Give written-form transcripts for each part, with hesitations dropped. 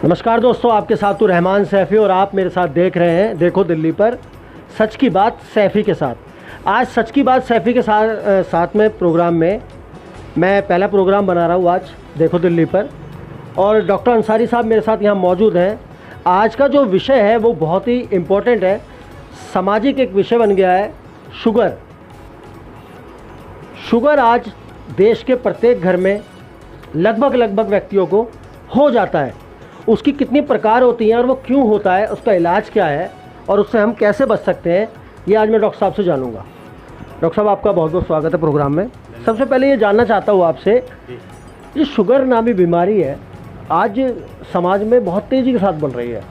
नमस्कार दोस्तों, आपके साथ हूँ रहमान सैफ़ी और आप मेरे साथ देख रहे हैं देखो दिल्ली पर सच की बात सैफ़ी के साथ। आज सच की बात सैफ़ी के साथ में प्रोग्राम में मैं पहला प्रोग्राम बना रहा हूँ आज देखो दिल्ली पर, और डॉक्टर अंसारी साहब मेरे साथ यहाँ मौजूद हैं। आज का जो विषय है वो बहुत ही इम्पोर्टेंट है, सामाजिक एक विषय बन गया है, शुगर। शुगर आज देश के प्रत्येक घर में लगभग व्यक्तियों को हो जाता है। उसकी कितनी प्रकार होती हैं और वो क्यों होता है, उसका इलाज क्या है और उससे हम कैसे बच सकते हैं, ये आज मैं डॉक्टर साहब से जानूंगा। डॉक्टर साहब, आपका बहुत बहुत स्वागत है प्रोग्राम में। सबसे पहले ये जानना चाहता हूँ आपसे, ये शुगर नामी बीमारी है आज समाज में बहुत तेज़ी के साथ बढ़ रही है।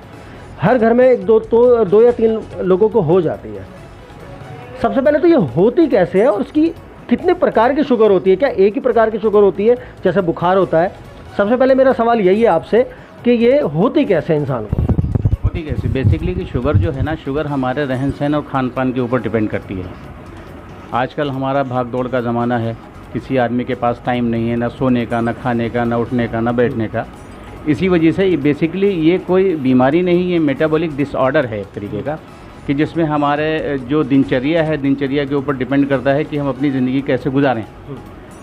हर घर में दो या तीन लोगों को हो जाती है। सबसे पहले तो ये होती कैसे है और उसकी कितने प्रकार की शुगर होती है? क्या एक ही प्रकार की शुगर होती है जैसे बुखार होता है? सबसे पहले मेरा सवाल यही है आपसे कि ये होती कैसे इंसान को? होती कैसे बेसिकली कि शुगर जो है ना, शुगर हमारे रहन सहन और खान पान के ऊपर डिपेंड करती है। आजकल हमारा भाग दौड़ का ज़माना है, किसी आदमी के पास टाइम नहीं है, ना सोने का, ना खाने का, ना उठने का, ना बैठने का। इसी वजह से बेसिकली ये कोई बीमारी नहीं, ये मेटाबॉलिक डिसऑर्डर है एक तरीके का, कि जिसमें हमारे जो दिनचर्या है, दिनचर्या के ऊपर डिपेंड करता है कि हम अपनी ज़िंदगी कैसे गुजारें।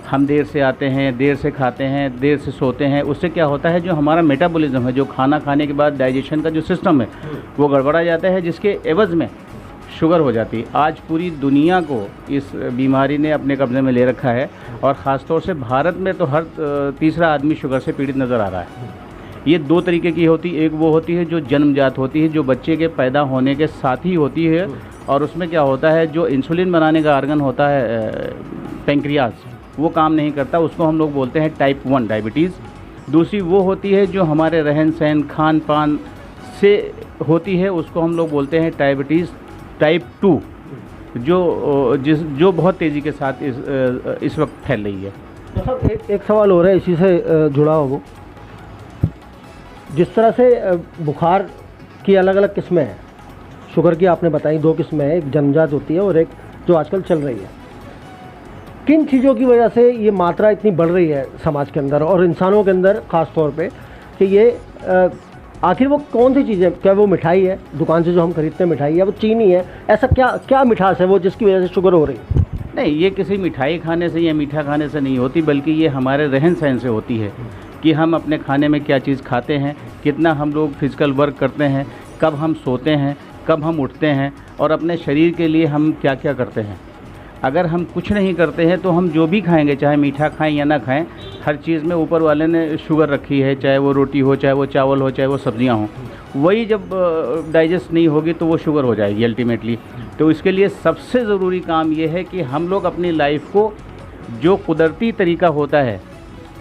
हम देर से आते हैं, देर से खाते हैं, देर से सोते हैं। उससे क्या होता है, जो हमारा मेटाबॉलिज्म है, जो खाना खाने के बाद डाइजेशन का जो सिस्टम है वो गड़बड़ा जाता है, जिसके एवज़ में शुगर हो जाती है। आज पूरी दुनिया को इस बीमारी ने अपने कब्ज़े में ले रखा है और ख़ास तौर से भारत में तो हर तीसरा आदमी शुगर से पीड़ित नज़र आ रहा है। ये दो तरीके की होती, एक वो होती है जो जन्मजात होती है, जो बच्चे के पैदा होने के साथ ही होती है, और उसमें क्या होता है, जो इंसुलिन बनाने का आर्गन होता है पेंक्रियाज, वो काम नहीं करता, उसको हम लोग बोलते हैं टाइप 1 डायबिटीज़। दूसरी वो होती है जो हमारे रहन सहन खान पान से होती है, उसको हम लोग बोलते हैं डायबिटीज़ टाइप 2, जो बहुत तेज़ी के साथ इस वक्त फैल रही है। तो सर एक सवाल हो रहा है इसी से जुड़ा हो, वो जिस तरह से बुखार की अलग अलग किस्में हैं, शुगर की आपने बताई 2 किस्में हैं, एक जन्मजात होती है और एक जो आजकल चल रही है। किन चीज़ों की वजह से ये मात्रा इतनी बढ़ रही है समाज के अंदर और इंसानों के अंदर ख़ास तौर पे, कि ये आखिर वो कौन सी चीज़ है? क्या वो मिठाई है दुकान से जो हम खरीदते हैं मिठाई, या वो चीनी है? ऐसा क्या मिठास है वो जिसकी वजह से शुगर हो रही है? नहीं, ये किसी मिठाई खाने से या मीठा खाने से नहीं होती, बल्कि ये हमारे रहन सहन से होती है कि हम अपने खाने में क्या चीज़ खाते हैं, कितना हम लोग फिज़िकल वर्क करते हैं, कब हम सोते हैं, कब हम उठते हैं, और अपने शरीर के लिए हम क्या क्या करते हैं। अगर हम कुछ नहीं करते हैं तो हम जो भी खाएंगे, चाहे मीठा खाएं या ना खाएं, हर चीज़ में ऊपर वाले ने शुगर रखी है, चाहे वो रोटी हो, चाहे वो चावल हो, चाहे वो सब्जियां हों। वही जब डाइजेस्ट नहीं होगी तो वो शुगर हो जाएगी अल्टीमेटली। तो इसके लिए सबसे ज़रूरी काम ये है कि हम लोग अपनी लाइफ को जो कुदरती तरीका होता है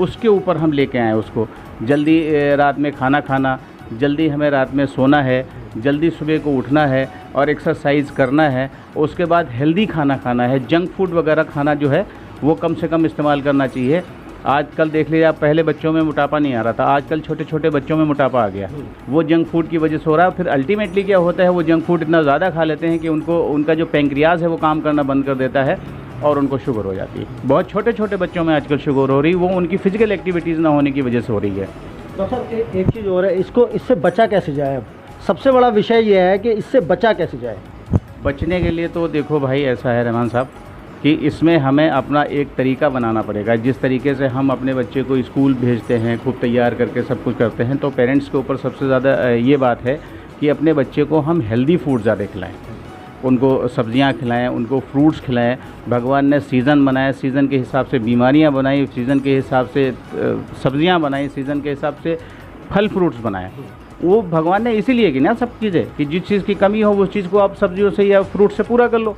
उसके ऊपर हम लेके आएँ। उसको जल्दी रात में खाना खाना, जल्दी हमें रात में सोना है, जल्दी सुबह को उठना है और एक्सरसाइज करना है। उसके बाद हेल्दी खाना खाना है, जंक फूड वगैरह खाना जो है वो कम से कम इस्तेमाल करना चाहिए। आजकल देख लीजिए आप, पहले बच्चों में मोटापा नहीं आ रहा था, आजकल छोटे छोटे बच्चों में मोटापा आ गया, वो जंक फूड की वजह से हो रहा है। फिर अल्टीमेटली क्या होता है, वो जंक फूड इतना ज़्यादा खा लेते हैं कि उनका जो पेंक्रियाज है वो काम करना बंद कर देता है और उनको शुगर हो जाती है। बहुत छोटे छोटे बच्चों में आजकल शुगर हो रही है, वो उनकी फ़िज़िकल एक्टिविटीज़ ना होने की वजह से हो रही है। तो सर एक चीज़ और है, इससे बचा कैसे जाए? अब सबसे बड़ा विषय ये है कि इससे बचा कैसे जाए। बचने के लिए तो देखो भाई, ऐसा है रहमान साहब कि इसमें हमें अपना एक तरीका बनाना पड़ेगा। जिस तरीके से हम अपने बच्चे को स्कूल भेजते हैं, खूब तैयार करके सब कुछ करते हैं, तो पेरेंट्स के ऊपर सबसे ज़्यादा ये बात है कि अपने बच्चे को हम हेल्दी फूड ज़्यादा खिलाएं, उनको सब्जियां खिलाएं, उनको फ्रूट्स खिलाएं। भगवान ने सीज़न बनाया, सीज़न के हिसाब से बीमारियां बनाई, सीज़न के हिसाब से सब्जियां बनाई, सीज़न के हिसाब से फल फ्रूट्स बनाए। वो भगवान ने इसीलिए की ना सब चीज़ें, कि जिस चीज़ की कमी हो उस चीज़ को आप सब्जियों से या फ्रूट से पूरा कर लो।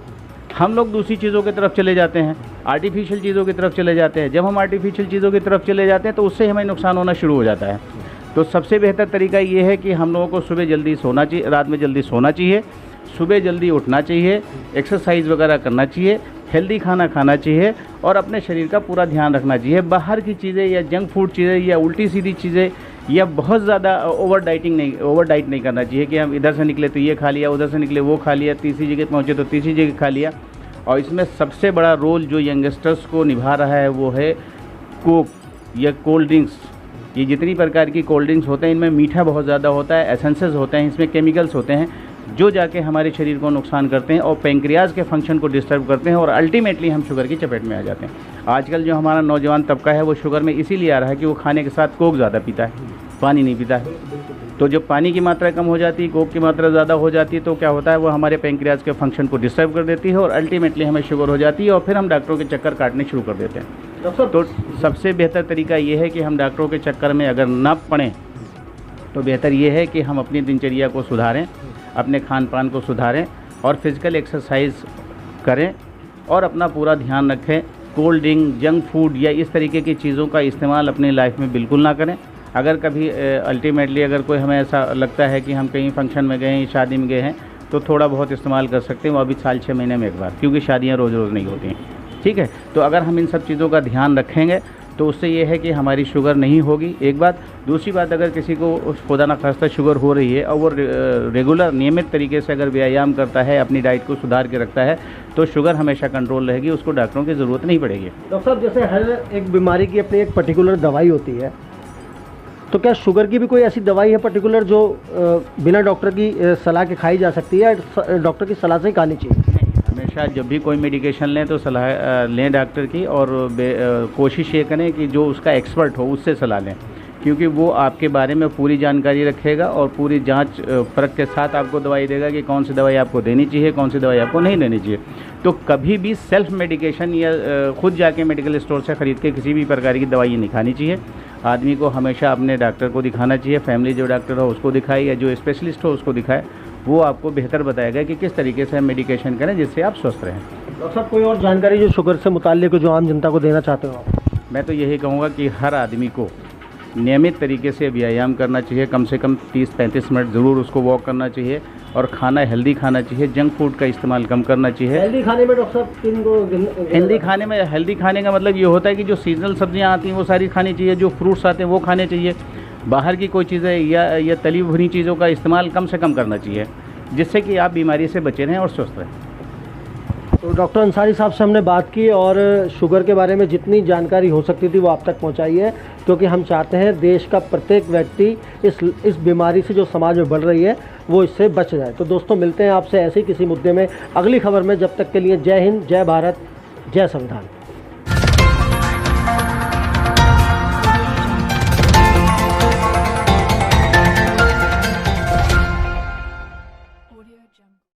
हम लोग दूसरी चीज़ों की तरफ चले जाते हैं, आर्टिफिशियल चीज़ों की तरफ चले जाते हैं। जब हम आर्टिफिशियल चीज़ों की तरफ चले जाते हैं तो उससे हमें नुकसान होना शुरू हो जाता है। तो सबसे बेहतर तरीका ये है कि हम लोगों को सुबह जल्दी सोना चाहिए, रात में जल्दी सोना चाहिए, सुबह जल्दी उठना चाहिए, एक्सरसाइज वगैरह करना चाहिए, हेल्दी खाना खाना चाहिए और अपने शरीर का पूरा ध्यान रखना चाहिए। बाहर की चीज़ें या जंक फूड चीज़ें या उल्टी सीधी चीज़ें या बहुत ज़्यादा ओवर डाइट नहीं करना चाहिए कि हम इधर से निकले तो ये खा लिया, उधर से निकले वो खा लिया, तीसरी जगह पहुँचे तो तीसरी जगह खा लिया। और इसमें सबसे बड़ा रोल जो यंगस्टर्स को निभा रहा है वो है कोक या कोल्ड ड्रिंक्स ये जितनी प्रकार की कोल्ड ड्रिंक्स होते हैं इनमें मीठा बहुत ज़्यादा होता है, एसेंसेस होते हैं, इसमें केमिकल्स होते हैं जो जाके हमारे शरीर को नुकसान करते हैं और पेंक्रियाज के फंक्शन को डिस्टर्ब करते हैं और अल्टीमेटली हम शुगर की चपेट में आ जाते हैं। आजकल जो हमारा नौजवान तबका है वो शुगर में इसीलिए आ रहा है कि वो खाने के साथ कोक ज़्यादा पीता है, पानी नहीं पीता है। तो जब पानी की मात्रा कम हो जाती है, कोक की मात्रा ज़्यादा हो जाती है, तो क्या होता है वो हमारे पेंक्रियाज के फंक्शन को डिस्टर्ब कर देती है और अल्टीमेटली हमें शुगर हो जाती है और फिर हम डॉक्टरों के चक्कर काटने शुरू कर देते हैं। तो सबसे बेहतर तरीका ये है कि हम डॉक्टरों के चक्कर में अगर ना पड़ें तो बेहतर ये है कि हम अपनी दिनचर्या को सुधारें, अपने खान पान को सुधारें और फिज़िकल एक्सरसाइज करें और अपना पूरा ध्यान रखें। कोल्ड ड्रिंक, जंक फूड या इस तरीके की चीज़ों का इस्तेमाल अपनी लाइफ में बिल्कुल ना करें। अगर कभी अल्टीमेटली अगर कोई हमें ऐसा लगता है कि हम कहीं फंक्शन में गए हैं, शादी में गए हैं, तो थोड़ा बहुत इस्तेमाल कर सकते हैं, वो अभी साल 6 महीने में एक बार, क्योंकि शादियाँ रोज़ रोज़ नहीं होती हैं। ठीक है, तो अगर हम इन सब चीज़ों का ध्यान रखेंगे तो उससे ये है कि हमारी शुगर नहीं होगी, एक बात। दूसरी बात, अगर किसी को खुदा ना खास्ता शुगर हो रही है और वो रेगुलर नियमित तरीके से अगर व्यायाम करता है, अपनी डाइट को सुधार के रखता है, तो शुगर हमेशा कंट्रोल रहेगी, उसको डॉक्टरों की ज़रूरत नहीं पड़ेगी। डॉक्टर साहब, जैसे हर एक बीमारी की अपनी एक पर्टिकुलर दवाई होती है, तो क्या शुगर की भी कोई ऐसी दवाई है पर्टिकुलर जो बिना डॉक्टर की सलाह के खाई जा सकती है या डॉक्टर की सलाह से ही खानी चाहिए? हमेशा जब भी कोई मेडिकेशन लें तो सलाह लें डॉक्टर की, और कोशिश ये करें कि जो उसका एक्सपर्ट हो उससे सलाह लें, क्योंकि वो आपके बारे में पूरी जानकारी रखेगा और पूरी जांच परख के साथ आपको दवाई देगा कि कौन सी दवाई आपको देनी चाहिए, कौन सी दवाई आपको नहीं देनी चाहिए। तो कभी भी सेल्फ मेडिकेशन या खुद जाके मेडिकल स्टोर से ख़रीद के किसी भी प्रकार की दवाई नहीं खानी चाहिए। आदमी को हमेशा अपने डॉक्टर को दिखाना चाहिए, फैमिली जो डॉक्टर हो उसको दिखाए या जो स्पेशलिस्ट हो उसको दिखाए, वो आपको बेहतर बताएगा कि किस तरीके से हम मेडिकेशन करें जिससे आप स्वस्थ रहें। डॉक्टर साहब, कोई और जानकारी जो शुगर से मुताल्लिक जो आम जनता को देना चाहते हो आप? मैं तो यही कहूँगा कि हर आदमी को नियमित तरीके से व्यायाम करना चाहिए, कम से कम 30-35 मिनट ज़रूर उसको वॉक करना चाहिए और खाना हेल्दी खाना चाहिए, जंक फूड का इस्तेमाल कम करना चाहिए। हेल्दी खाने में डॉक्टर साहब किन को? हेल्दी खाने का मतलब ये होता है कि जो सीजनल सब्जियां आती हैं वो सारी खानी चाहिए, जो फ्रूट्स आते हैं वो खाने चाहिए, बाहर की कोई चीज़ें या तली भुनी चीज़ों का इस्तेमाल कम से कम करना चाहिए, जिससे कि आप बीमारी से बचे रहें और स्वस्थ रहें। तो डॉक्टर अंसारी साहब से हमने बात की और शुगर के बारे में जितनी जानकारी हो सकती थी वो आप तक पहुंचाई है, क्योंकि हम चाहते हैं देश का प्रत्येक व्यक्ति इस बीमारी से जो समाज में बढ़ रही है वो इससे बच जाए। तो दोस्तों, मिलते हैं आपसे ऐसे ही किसी मुद्दे में अगली खबर में। जब तक के लिए जय हिंद, जय भारत, जय संविधान।